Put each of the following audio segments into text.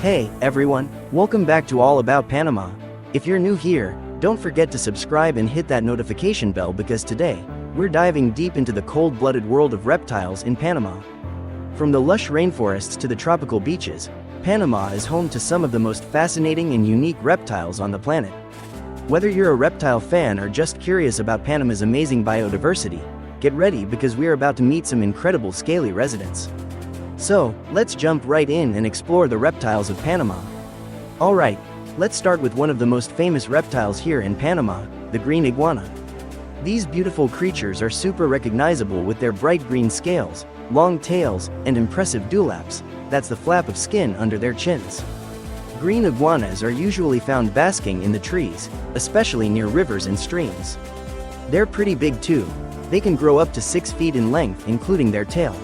Hey, everyone, welcome back to All About Panama. If you're new here, don't forget to subscribe and hit that notification bell because today, we're diving deep into the cold-blooded world of reptiles in Panama. From the lush rainforests to the tropical beaches, Panama is home to some of the most fascinating and unique reptiles on the planet. Whether you're a reptile fan or just curious about Panama's amazing biodiversity, get ready because we're about to meet some incredible scaly residents. So, let's jump right in and explore the reptiles of Panama. Alright, let's start with one of the most famous reptiles here in Panama, the green iguana. These beautiful creatures are super recognizable with their bright green scales, long tails, and impressive dewlaps, that's the flap of skin under their chins. Green iguanas are usually found basking in the trees, especially near rivers and streams. They're pretty big too. They can grow up to 6 feet in length, including their tail.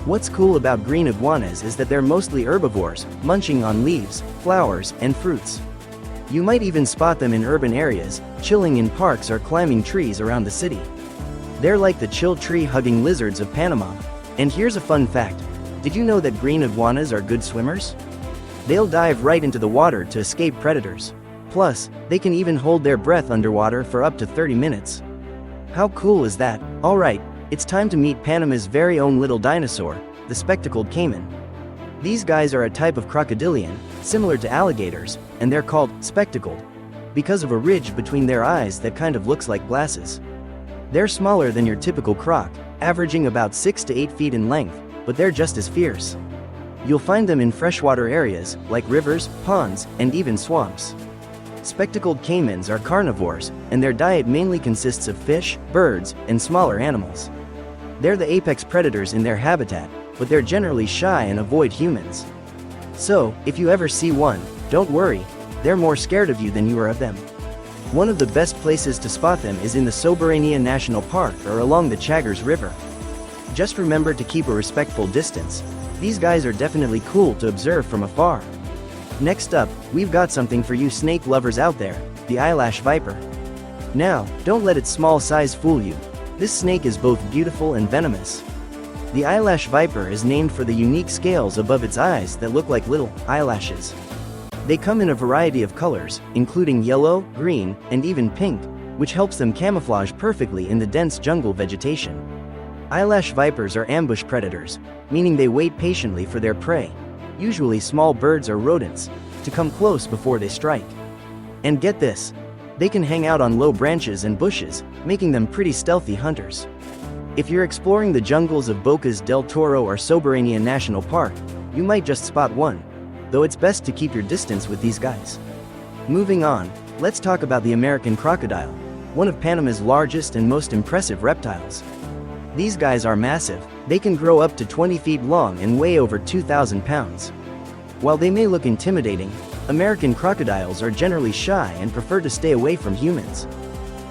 What's cool about green iguanas is that they're mostly herbivores, munching on leaves, flowers, and fruits. You might even spot them in urban areas, chilling in parks or climbing trees around the city. They're like the chill tree-hugging lizards of Panama. And here's a fun fact. Did you know that green iguanas are good swimmers? They'll dive right into the water to escape predators. Plus, they can even hold their breath underwater for up to 30 minutes. How cool is that? Alright, it's time to meet Panama's very own little dinosaur, the spectacled caiman. These guys are a type of crocodilian, similar to alligators, and they're called spectacled because of a ridge between their eyes that kind of looks like glasses. They're smaller than your typical croc, averaging about 6 to 8 feet in length, but they're just as fierce. You'll find them in freshwater areas, like rivers, ponds, and even swamps. Spectacled caimans are carnivores, and their diet mainly consists of fish, birds, and smaller animals. They're the apex predators in their habitat, but they're generally shy and avoid humans. So, if you ever see one, don't worry, they're more scared of you than you are of them. One of the best places to spot them is in the Soberania National Park or along the Chagres River. Just remember to keep a respectful distance. These guys are definitely cool to observe from afar. Next up, we've got something for you snake lovers out there, the eyelash viper. Now, don't let its small size fool you. This snake is both beautiful and venomous. The eyelash viper is named for the unique scales above its eyes that look like little eyelashes. They come in a variety of colors, including yellow, green, and even pink, which helps them camouflage perfectly in the dense jungle vegetation. Eyelash vipers are ambush predators, meaning they wait patiently for their prey, usually small birds or rodents, to come close before they strike. And get this, they can hang out on low branches and bushes, making them pretty stealthy hunters. If you're exploring the jungles of Bocas del Toro or Soberania National Park, you might just spot one, though it's best to keep your distance with these guys. Moving on, let's talk about the American crocodile, one of Panama's largest and most impressive reptiles. These guys are massive. They can grow up to 20 feet long and weigh over 2,000 pounds. While they may look intimidating, American crocodiles are generally shy and prefer to stay away from humans.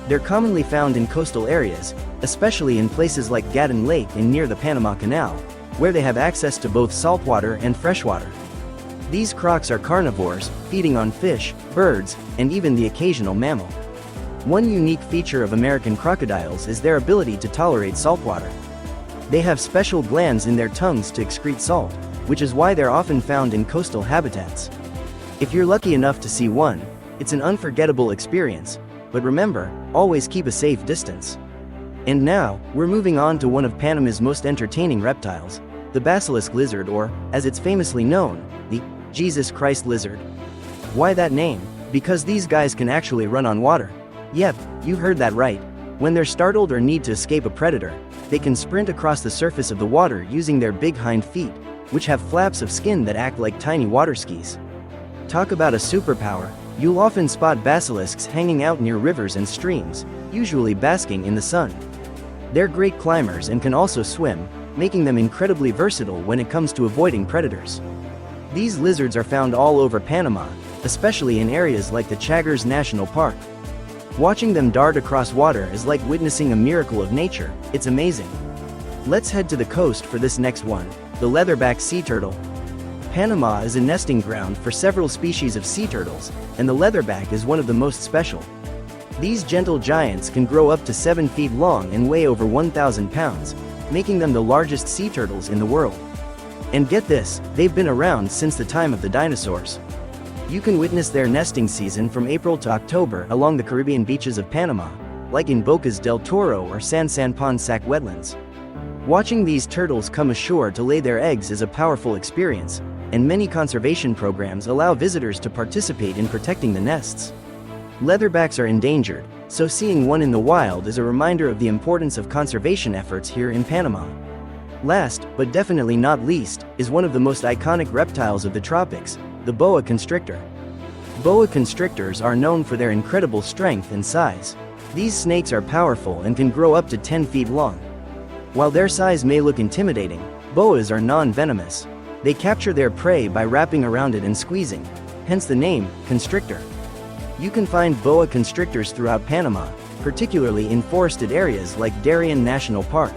They're commonly found in coastal areas, especially in places like Gatun Lake and near the Panama Canal, where they have access to both saltwater and freshwater. These crocs are carnivores, feeding on fish, birds, and even the occasional mammal. One unique feature of American crocodiles is their ability to tolerate saltwater. They have special glands in their tongues to excrete salt, which is why they're often found in coastal habitats. If you're lucky enough to see one, it's an unforgettable experience, but remember, always keep a safe distance. And now, we're moving on to one of Panama's most entertaining reptiles, the basilisk lizard, or, as it's famously known, the Jesus Christ lizard. Why that name? Because these guys can actually run on water. Yep, you heard that right. When they're startled or need to escape a predator, they can sprint across the surface of the water using their big hind feet, which have flaps of skin that act like tiny water skis. Talk about a superpower. You'll often spot basilisks hanging out near rivers and streams, usually basking in the sun. They're great climbers and can also swim, making them incredibly versatile when it comes to avoiding predators. These lizards are found all over Panama, especially in areas like the Chagres National Park. Watching them dart across water is like witnessing a miracle of nature. It's amazing. Let's head to the coast for this next one, the leatherback sea turtle. Panama is a nesting ground for several species of sea turtles, and the leatherback is one of the most special. These gentle giants can grow up to 7 feet long and weigh over 1,000 pounds, making them the largest sea turtles in the world. And get this, they've been around since the time of the dinosaurs. You can witness their nesting season from April to October along the Caribbean beaches of Panama, like in Bocas del Toro or San Ponsac wetlands. Watching these turtles come ashore to lay their eggs is a powerful experience, and many conservation programs allow visitors to participate in protecting the nests. Leatherbacks are endangered, so seeing one in the wild is a reminder of the importance of conservation efforts here in Panama. Last, but definitely not least, is one of the most iconic reptiles of the tropics, the boa constrictor. Boa constrictors are known for their incredible strength and size. These snakes are powerful and can grow up to 10 feet long. While their size may look intimidating, boas are non-venomous. They capture their prey by wrapping around it and squeezing, hence the name, constrictor. You can find boa constrictors throughout Panama, particularly in forested areas like Darien National Park.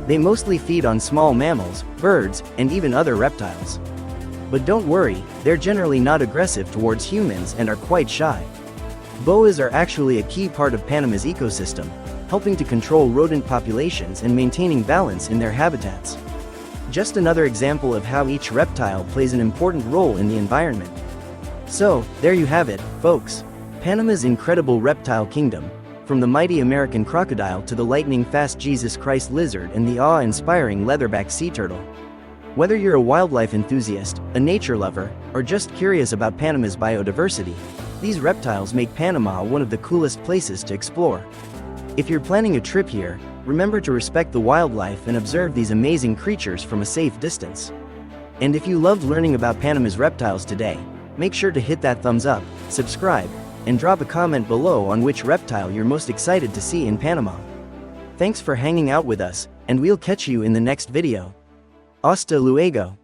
They mostly feed on small mammals, birds, and even other reptiles. But don't worry, they're generally not aggressive towards humans and are quite shy. Boas are actually a key part of Panama's ecosystem, helping to control rodent populations and maintaining balance in their habitats. Just another example of how each reptile plays an important role in the environment. So, there you have it, folks. Panama's incredible reptile kingdom, from the mighty American crocodile to the lightning-fast Jesus Christ lizard and the awe-inspiring leatherback sea turtle. Whether you're a wildlife enthusiast, a nature lover, or just curious about Panama's biodiversity, these reptiles make Panama one of the coolest places to explore. If you're planning a trip here, remember to respect the wildlife and observe these amazing creatures from a safe distance. And if you loved learning about Panama's reptiles today, make sure to hit that thumbs up, subscribe, and drop a comment below on which reptile you're most excited to see in Panama. Thanks for hanging out with us, and we'll catch you in the next video. Hasta luego.